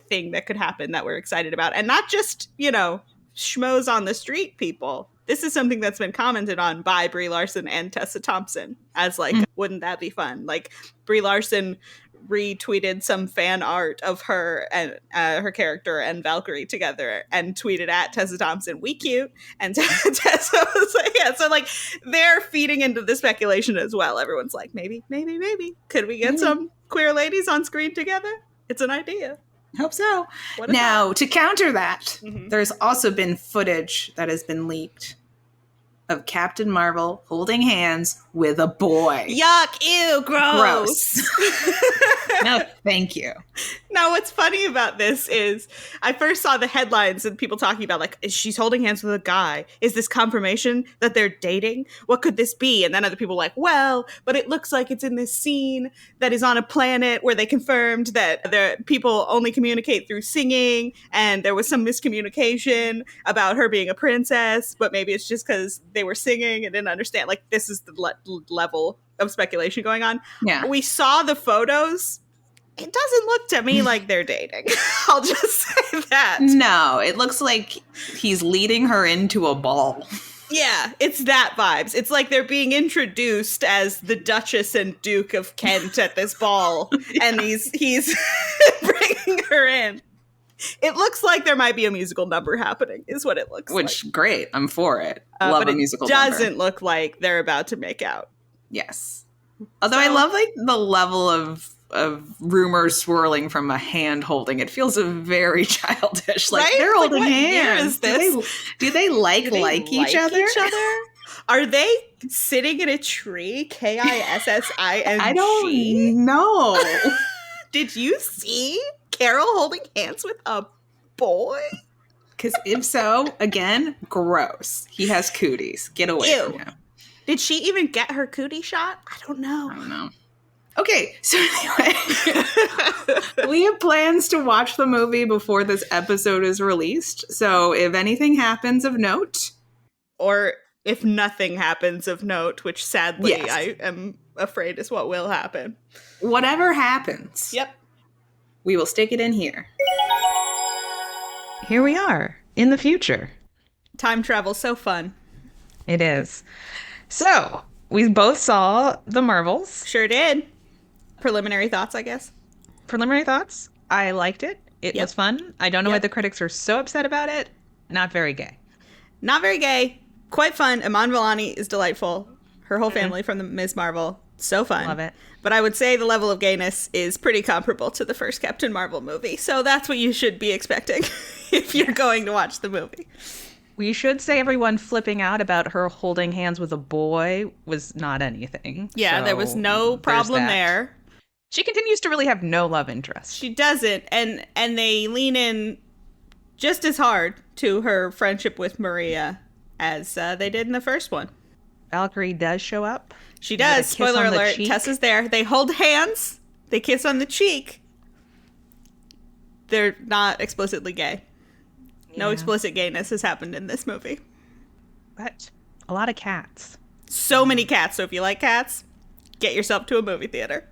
[SPEAKER 2] thing that could happen that we're excited about. And not just, schmoes on the street people. This is something that's been commented on by Brie Larson and Tessa Thompson as like, wouldn't that be fun? Like Brie Larson retweeted some fan art of her and her character and Valkyrie together and tweeted at Tessa Thompson, "We cute." And Tessa was like, yeah, so like they're feeding into the speculation as well. Everyone's like, maybe. Could we get some queer ladies on screen together? It's an idea.
[SPEAKER 1] Hope so. Now, to counter that, there's also been footage that has been leaked of Captain Marvel holding hands with a boy.
[SPEAKER 2] Yuck, ew, gross.
[SPEAKER 1] No, thank you.
[SPEAKER 2] Now, what's funny about this is I first saw the headlines and people talking about, like, she's holding hands with a guy. Is this confirmation that they're dating? What could this be? And then other people were like, well, but it looks like it's in this scene that is on a planet where they confirmed that the people only communicate through singing, and there was some miscommunication about her being a princess, but maybe it's just because they were singing and didn't understand. Like, this is the level of speculation going on.
[SPEAKER 1] Yeah.
[SPEAKER 2] We saw the photos. It doesn't look to me like they're dating. I'll just say that.
[SPEAKER 1] No, it looks like he's leading her into a ball.
[SPEAKER 2] Yeah, it's that vibes. It's like they're being introduced as the Duchess and Duke of Kent at this ball, and he's bringing her in. It looks like there might be a musical number happening, is what it looks like.
[SPEAKER 1] Which, great. I'm for it. Love a musical number.
[SPEAKER 2] But it doesn't look like they're about to make out.
[SPEAKER 1] Yes. Although I love like the level of rumors swirling from a hand holding. It feels very childish. Like, right? They're holding hands.
[SPEAKER 2] Is this?
[SPEAKER 1] Do they like each other?
[SPEAKER 2] Are they sitting in a tree? KISSING?
[SPEAKER 1] I don't know.
[SPEAKER 2] Did you see Carol holding hands with a boy?
[SPEAKER 1] Because if so, again, gross. He has cooties. Get away from him.
[SPEAKER 2] Did she even get her cootie shot? I don't know.
[SPEAKER 1] Okay, so anyway, we have plans to watch the movie before this episode is released. So if anything happens of note,
[SPEAKER 2] or if nothing happens of note, which sadly I am afraid is what will happen.
[SPEAKER 1] Whatever happens, we will stick it in here. Here we are in the future.
[SPEAKER 2] Time travel's so fun.
[SPEAKER 1] It is. So we both saw The Marvels.
[SPEAKER 2] Sure did. Preliminary thoughts, I guess.
[SPEAKER 1] Preliminary thoughts. I liked it. It was fun. I don't know why the critics are so upset about it. Not very gay.
[SPEAKER 2] Not very gay. Quite fun. Iman Vellani is delightful. Her whole family from the Ms. Marvel. So fun.
[SPEAKER 1] Love it.
[SPEAKER 2] But I would say the level of gayness is pretty comparable to the first Captain Marvel movie. So that's what you should be expecting if you're going to watch the movie.
[SPEAKER 1] We should say everyone flipping out about her holding hands with a boy was not anything.
[SPEAKER 2] Yeah,
[SPEAKER 1] so
[SPEAKER 2] there was no problem there.
[SPEAKER 1] She continues to really have no love interest.
[SPEAKER 2] She doesn't. And they lean in just as hard to her friendship with Maria as they did in the first one.
[SPEAKER 1] Valkyrie does show up.
[SPEAKER 2] She does. Spoiler alert. Tessa's there. They hold hands. They kiss on the cheek. They're not explicitly gay. Yeah. No explicit gayness has happened in this movie.
[SPEAKER 1] But a lot of cats.
[SPEAKER 2] So many cats. So if you like cats, get yourself to a movie theater.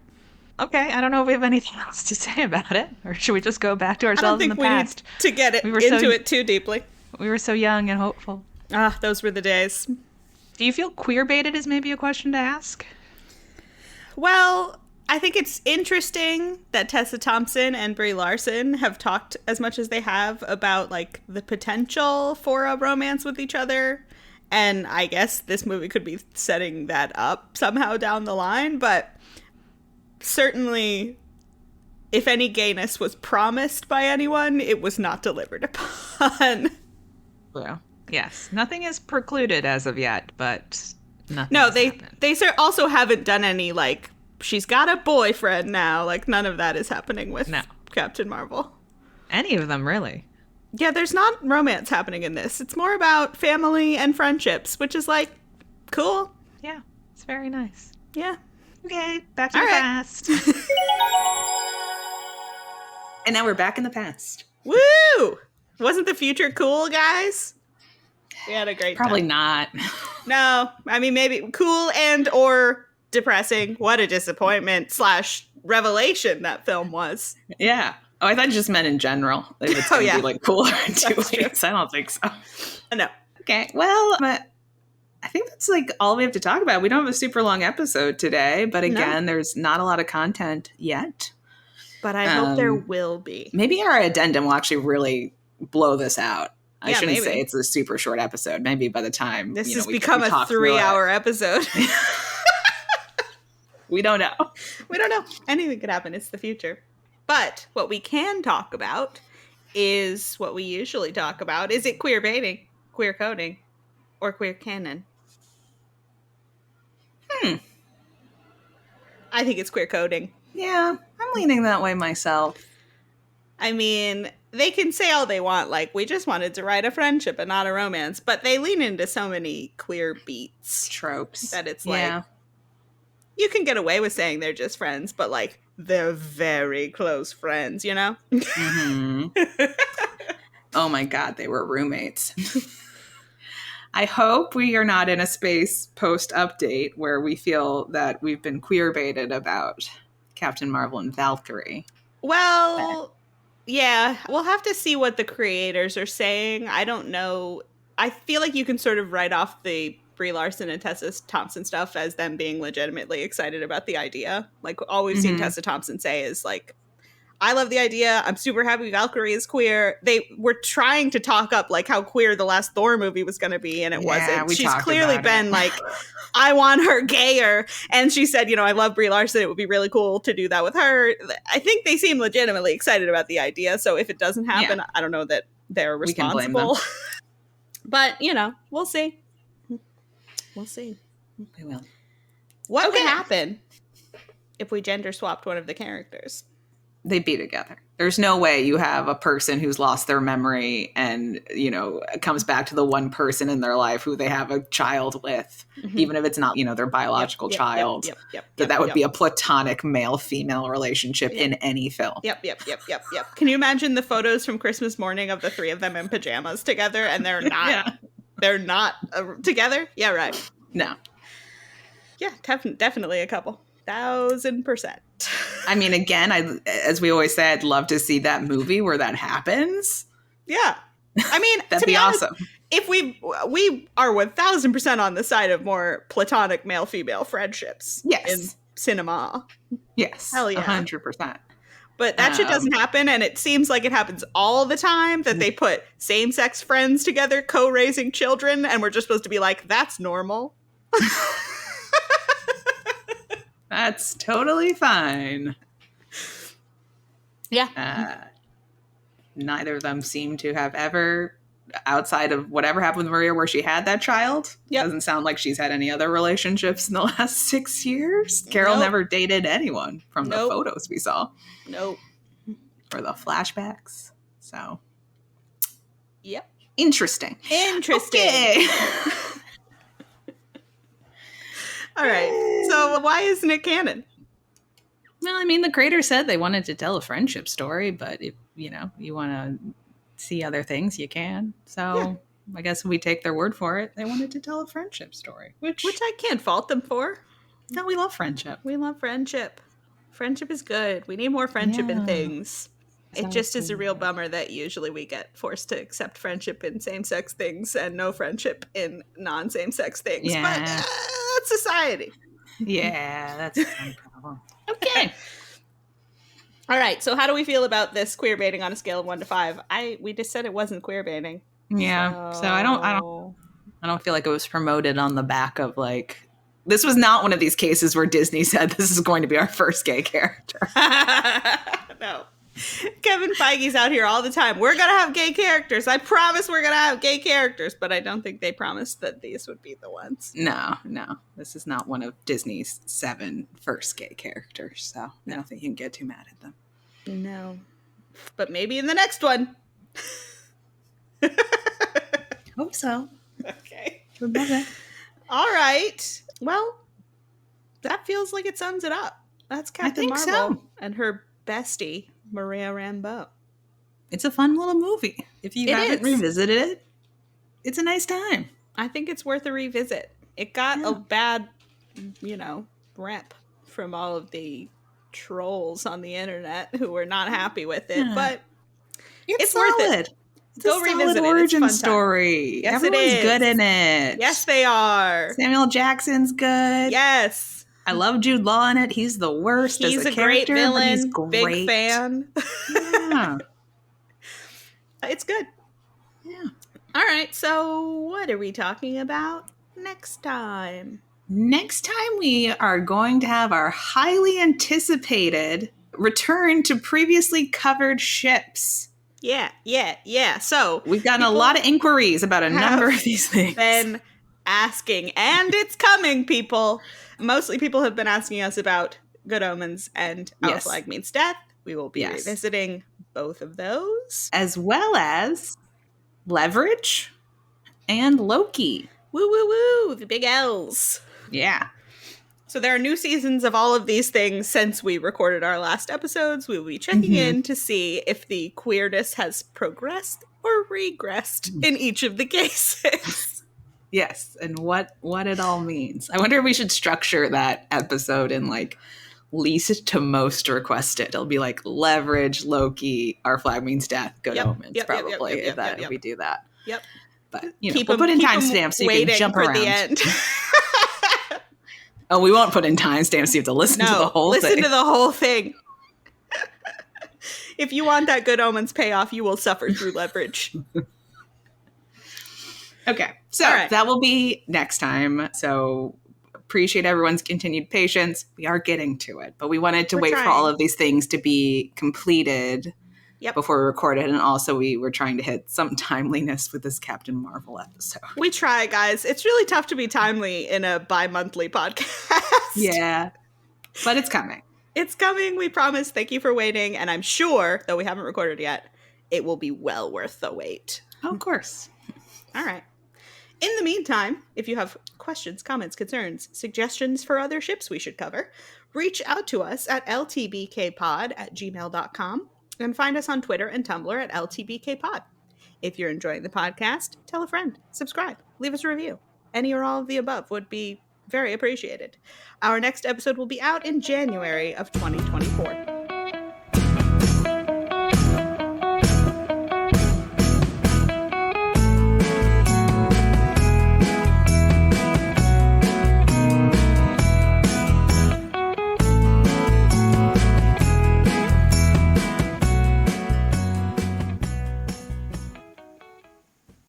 [SPEAKER 1] Okay, I don't know if we have anything else to say about it. Or should we just go back to ourselves in the past?
[SPEAKER 2] To get into it too deeply.
[SPEAKER 1] We were so young and hopeful.
[SPEAKER 2] Ah, those were the days.
[SPEAKER 1] Do you feel queer-baited is maybe a question to ask?
[SPEAKER 2] Well, I think it's interesting that Tessa Thompson and Brie Larson have talked as much as they have about like the potential for a romance with each other. And I guess this movie could be setting that up somehow down the line, but certainly if any gayness was promised by anyone, it was not delivered upon.
[SPEAKER 3] Well, yes. Nothing is precluded as of yet, but nothing
[SPEAKER 2] No,
[SPEAKER 3] has happened.
[SPEAKER 2] they also haven't done any like she's got a boyfriend now. Like none of that is happening with
[SPEAKER 3] No.
[SPEAKER 2] Captain Marvel.
[SPEAKER 3] Any of them, really.
[SPEAKER 2] Yeah, there's not romance happening in this. It's more about family and friendships, which is like cool.
[SPEAKER 3] Yeah, it's very nice.
[SPEAKER 2] Yeah.
[SPEAKER 3] Okay, back to
[SPEAKER 2] All
[SPEAKER 3] the
[SPEAKER 2] right.
[SPEAKER 3] past.
[SPEAKER 1] And now we're back in the past.
[SPEAKER 2] Woo! Wasn't the future cool, guys? We had a great
[SPEAKER 1] Probably
[SPEAKER 2] time.
[SPEAKER 1] not.
[SPEAKER 2] No, I mean maybe cool and or depressing. What a disappointment / revelation that film was.
[SPEAKER 1] Yeah. Oh, I thought you just meant in general. If it's
[SPEAKER 2] Oh,
[SPEAKER 1] going to
[SPEAKER 2] yeah.
[SPEAKER 1] be like cooler in two
[SPEAKER 2] That's true.
[SPEAKER 1] weeks. I don't think so.
[SPEAKER 2] No.
[SPEAKER 1] Okay. Well, but I think that's like all we have to talk about. We don't have a super long episode today, but again, there's not a lot of content yet.
[SPEAKER 2] But I hope there will be.
[SPEAKER 1] Maybe our addendum will actually really blow this out. I
[SPEAKER 2] Yeah,
[SPEAKER 1] shouldn't
[SPEAKER 2] maybe.
[SPEAKER 1] say it's a super short episode. Maybe by the time
[SPEAKER 2] This
[SPEAKER 1] we
[SPEAKER 2] has become a
[SPEAKER 1] talk through
[SPEAKER 2] 3-hour episode.
[SPEAKER 1] it. We don't know.
[SPEAKER 2] We don't know. Anything could happen. It's the future. But what we can talk about is what we usually talk about. Is it queer baiting, queer coding, or queer canon? I think it's queer coding.
[SPEAKER 1] Yeah, I'm leaning that way myself.
[SPEAKER 2] I mean, they can say all they want, like, we just wanted to write a friendship and not a romance, but they lean into so many queer beats
[SPEAKER 1] Tropes.
[SPEAKER 2] that it's
[SPEAKER 1] Yeah.
[SPEAKER 2] like, you can get away with saying they're just friends, but like, they're very close friends, you know?
[SPEAKER 1] Mhm. Oh my God, they were roommates. I hope we are not in a space post update where we feel that we've been queer baited about Captain Marvel and Valkyrie.
[SPEAKER 2] Well, yeah, we'll have to see what the creators are saying. I don't know. I feel like you can sort of write off the Brie Larson and Tessa Thompson stuff as them being legitimately excited about the idea. Like, all we've seen
[SPEAKER 1] Mhm.
[SPEAKER 2] Tessa Thompson say is, like, I love the idea. I'm super happy Valkyrie is queer. They were trying to talk up, like, how queer the last Thor movie was going to be, and it
[SPEAKER 1] Yeah,
[SPEAKER 2] wasn't.
[SPEAKER 1] we
[SPEAKER 2] She's
[SPEAKER 1] talked
[SPEAKER 2] clearly
[SPEAKER 1] about
[SPEAKER 2] been,
[SPEAKER 1] it.
[SPEAKER 2] like, I want her gayer. And she said, you know, I love Brie Larson. It would be really cool to do that with her. I think they seem legitimately excited about the idea. So if it doesn't happen, I don't know that they're
[SPEAKER 1] We can blame them.
[SPEAKER 2] responsible. But, you know, we'll see. We'll see.
[SPEAKER 1] We will.
[SPEAKER 2] What would
[SPEAKER 1] Okay.
[SPEAKER 2] happen if we gender swapped one of the characters?
[SPEAKER 1] They'd be together. There's no way you have a person who's lost their memory and, you know, comes back to the one person in their life who they have a child with, even if it's not, you know, their biological child. That would be a platonic male-female relationship in any film.
[SPEAKER 2] Yep. Can you imagine the photos from Christmas morning of the three of them in pajamas together and they're not
[SPEAKER 1] Yeah.
[SPEAKER 2] they're not together? Yeah, right.
[SPEAKER 1] No.
[SPEAKER 2] Yeah, definitely a couple. 1,000%.
[SPEAKER 1] I mean, again, as we always say, I'd love to see that movie where that happens.
[SPEAKER 2] Yeah. I mean,
[SPEAKER 1] That'd
[SPEAKER 2] to
[SPEAKER 1] be
[SPEAKER 2] be honest,
[SPEAKER 1] awesome.
[SPEAKER 2] if we are 1,000% on the side of more platonic male-female friendships in cinema.
[SPEAKER 1] Yes.
[SPEAKER 2] Hell yeah.
[SPEAKER 1] 100%.
[SPEAKER 2] But that shit doesn't happen, and it seems like it happens all the time that they put same-sex friends together, co-raising children, and we're just supposed to be like, that's normal.
[SPEAKER 1] That's totally fine.
[SPEAKER 2] Yeah.
[SPEAKER 1] Neither of them seem to have ever, outside of whatever happened with Maria where she had that child, doesn't sound like she's had any other relationships in the last 6 years. Carol never dated anyone from the photos we saw.
[SPEAKER 2] Nope.
[SPEAKER 1] Or the flashbacks. So.
[SPEAKER 2] Yep.
[SPEAKER 1] Interesting. Okay.
[SPEAKER 2] All right. So why isn't it canon?
[SPEAKER 1] Well, I mean, the creator said they wanted to tell a friendship story, but if, you know, you want to see other things, you can. So I guess we take their word for it. They wanted to tell a friendship story, which
[SPEAKER 2] I can't fault them for.
[SPEAKER 1] No, we love friendship.
[SPEAKER 2] We love friendship. Friendship is good. We need more friendship in things. It just is a real bummer that usually we get forced to accept friendship in same-sex things and no friendship in non-same-sex things.
[SPEAKER 1] Yeah.
[SPEAKER 2] But that's society.
[SPEAKER 1] Yeah, that's a fun problem. Okay.
[SPEAKER 2] All right, so how do we feel about this queer baiting on a scale of 1 to 5? We just said it wasn't queer baiting.
[SPEAKER 1] Yeah. So I don't feel like it was promoted on the back of like, this was not one of these cases where Disney said this is going to be our first gay character.
[SPEAKER 2] No. Kevin Feige's out here all the time. We're going to have gay characters. I promise we're going to have gay characters. But I don't think they promised that these would be the ones.
[SPEAKER 1] No. This is not one of Disney's 7 first gay characters. So I don't think you can get too mad at them.
[SPEAKER 2] No. But maybe in the next one.
[SPEAKER 1] Hope so.
[SPEAKER 2] Okay.
[SPEAKER 1] Okay.
[SPEAKER 2] All right. Well, that feels like it sums it up. That's Captain Marvel
[SPEAKER 1] so.
[SPEAKER 2] and her bestie, Maria Rambeau.
[SPEAKER 1] It's a fun little movie. If you haven't revisited it, it's a nice time.
[SPEAKER 2] I think it's worth a revisit. It got a bad, rep from all of the trolls on the internet who were not happy with it, but it's worth it.
[SPEAKER 1] It's Go a solid origin story.
[SPEAKER 2] Yes,
[SPEAKER 1] everyone's good in it.
[SPEAKER 2] Yes, they are.
[SPEAKER 1] Samuel Jackson's good.
[SPEAKER 2] Yes.
[SPEAKER 1] I love Jude Law in it. He's the worst
[SPEAKER 2] he's
[SPEAKER 1] as a
[SPEAKER 2] great
[SPEAKER 1] character,
[SPEAKER 2] villain.
[SPEAKER 1] But he's great.
[SPEAKER 2] Big fan.
[SPEAKER 1] Yeah.
[SPEAKER 2] It's good.
[SPEAKER 1] Yeah.
[SPEAKER 2] All right, so what are we talking about next time?
[SPEAKER 1] Next time we are going to have our highly anticipated return to previously covered ships.
[SPEAKER 2] Yeah. So
[SPEAKER 1] we've gotten a lot of inquiries about a number of these things.
[SPEAKER 2] Been asking, and it's coming, people. Mostly people have been asking us about Good Omens and Our Flag Means Death. We will be revisiting both of those.
[SPEAKER 1] As well as Leverage and Loki.
[SPEAKER 2] Woo, woo, woo. The big L's.
[SPEAKER 1] Yeah.
[SPEAKER 2] So there are new seasons of all of these things since we recorded our last episodes. We will be checking in to see if the queerness has progressed or regressed in each of the cases.
[SPEAKER 1] Yes, and what it all means. I wonder if we should structure that episode in like least to most requested. It'll be like Leverage, Loki, Our Flag Means Death, Good Omens, probably, if we do that.
[SPEAKER 2] Yep.
[SPEAKER 1] But, we'll put in timestamps so you can jump around.
[SPEAKER 2] The end.
[SPEAKER 1] Oh, we won't put in timestamps so you have to listen to the whole thing.
[SPEAKER 2] Listen to the whole thing. If you want that Good Omens payoff, you will suffer through Leverage.
[SPEAKER 1] Okay, so that will be next time. So appreciate everyone's continued patience. We are getting to it, but we wanted to wait for all of these things to be completed before we recorded. And also we were trying to hit some timeliness with this Captain Marvel episode.
[SPEAKER 2] We try, guys. It's really tough to be timely in a bi-monthly podcast.
[SPEAKER 1] Yeah, but it's coming.
[SPEAKER 2] It's coming, we promise. Thank you for waiting. And I'm sure, though we haven't recorded yet, it will be well worth the wait.
[SPEAKER 1] Oh, of course.
[SPEAKER 2] All right. In the meantime, if you have questions, comments, concerns, suggestions for other ships we should cover, reach out to us at ltbkpod@gmail.com and find us on Twitter and Tumblr at ltbkpod. If you're enjoying the podcast, tell a friend, subscribe, leave us a review. Any or all of the above would be very appreciated. Our next episode will be out in January of 2024.